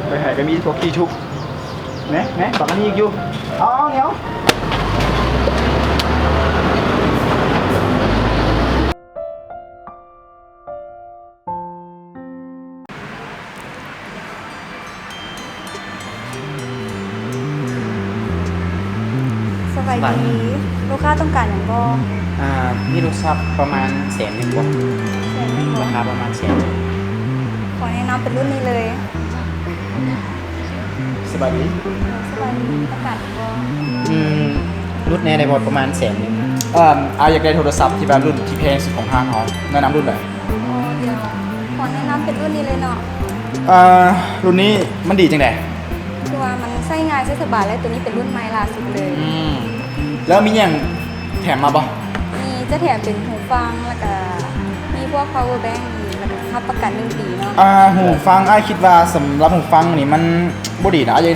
ไปหายก็มีพวกขี้ชุบเนี่ยฝั่งนี้อีกอยู่เอาเนี้ยสบายดีลูกค้าต้องการอย่างบ่ มีลูกทรัพย์ประมาณ100,000บ่ แสนหนึ่งบ่ ราคาประมาณ100,000 ขอแนะนำเป็นรุ่นนี้เลย สบายดี สบายดีต้องการอย่างบ่ รุ่นแน่ในบอประมาณ100,000 อยากได้โทรศัพท์ที่แบบรุ่นที่แพงสุดของห้างเขาแนะนำรุ่นไหน เดี๋ยวขอแนะนำเป็นรุ่นนี้เลยเนาะ รุ่นนี้มันดีจังได คือว่ามันใช้ง่ายใช้สบายและตัวนี้เป็นรุ่นใหม่ล่าสุดเลย แล้วมีอย่างแถมมาบ่ มีจะแถมเป็นหูฟังแล้วก็มีพวก power bank อีกแล้วก็รับประกัน1 ปีเนาะ หูฟังคิดว่าสำหรับหูฟังนี่มันบ่ดีนะอ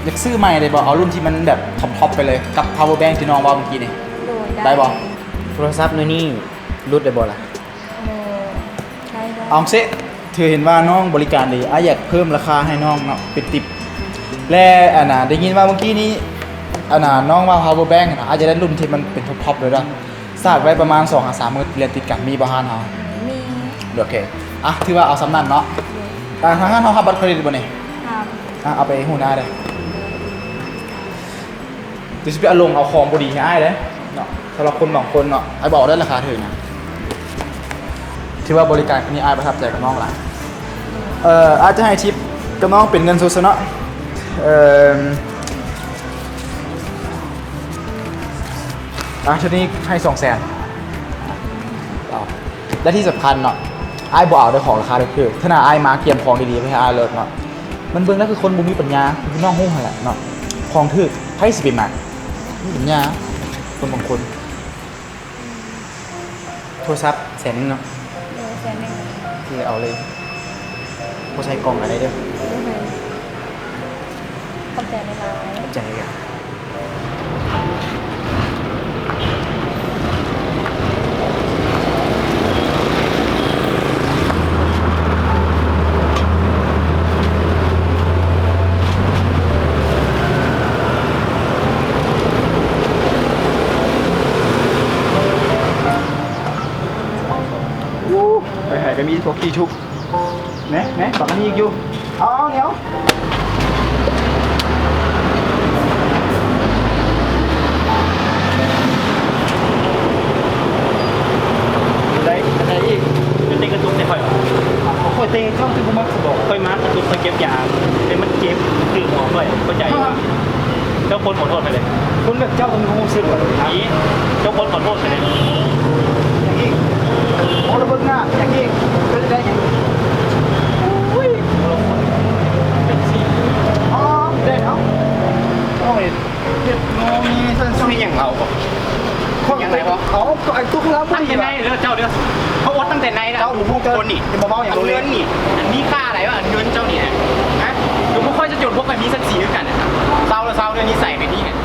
ยากซื้อใหม่เลยบ่เอารุ่นที่มันแบบท็อปไปเลยกับ power bank ที่น้องว่าเมื่อกี้นี่ โดย ได้บ่ โทรศัพท์นี่รุดได้บ่ล่ะ ได้ได้ เอาซิเธอเห็นว่าน้องบริการดีอยากเพิ่มราคาให้น้องเนาะเป็นติปและได้ยินว่าเมื่อกี้นี้น้องว่า power bank อาจจะได้รุ่นที่มันเป็นท็อปเลยนะสากไว้ประมาณ 2-3 มื้อเรียนติดกันมีบ่ฮานเฮา มี โอเคถือว่าเอาสำนันเนาะทางห้างเขาบัตรเครดิตบ่นี่ ครับ เอาไปหูหน้าได้เดี๋ยวสิไปเอาลงเอาของบ่ดีให้อ้ายเด้เนาะสำหรับคนบางคนเนาะไอ้บอกได้ราคาถึงนะถือว่าบริการคนนี้อ้ายประทับใจกับน้องหลายอาจจะให้ทิปกับน้องเป็นเงินสดซะเนาะชุดนี้ให้200,000และที่สำคัญเนาะอ้ายบ่เอาได้ของราคาได้คือถ้าหน้าอ้ายมาเกียมของดีๆให้อ้ายเลิศเนาะมันเบิ่งแล้วคือคนบ่มีปัญญาคือน้องฮู้หั่นแหละเนาะของถูกไผสิไปมักมีปัญญาคนบางคนโทรศัพท์100,000เนาะ แสนหนึ่ง ที่เอาเลยบ่ใช้กล่องอะไรเด้อ ได้ไหมขอบใจในร้าน ใจกันไปหายก็มีพวกขี้ชุบเนี่ยฝั่งนี้อีกอยู่เอาเนี้ยได้อีก มันเต็งกระตุกได้ค่อย ค่อยเตะเข้าที่ผมมักบอก ค่อยมากระตุกค่อยเก็บยาเป็นมันเก็บคือหัวค่อยเข้าใจเจ้าคนขอโทษไปเลย คุณแบบเจ้าต้องรู้สึกว่าอย่างนี้ นี้เจ้าคนขอโทษไปเลย อย่างนี้โอ้ระเบิดหน้าอย่างนี้ก็จะได้อย่างนี้อุ้ย เป็นสี อ๋อได้เอาโอ้ยเจ็บงอมีสั้น ต้องให้อย่างเราบอก ๆยังไงวะเอาก็ไอ้ตุ๊กแล้ว ตั้งแต่ไหนเด้อเจ้าเด้อเขาอดตั้งแต่ไหนนะ เจ้าหนูพูดเกิ คนนี่ จะมาเมาอย่าง เอา โรงเรี เงิ ยน นนี่อันนี้ค่าอะไรวะเงินเจ้านี่นะฮะดูไม่ค่อยจะจดพวกแบบนี้สักสีด้วยกันนะเศร้าแล้วเศร้าด้วยนิสัยแบบนี้เนี่ย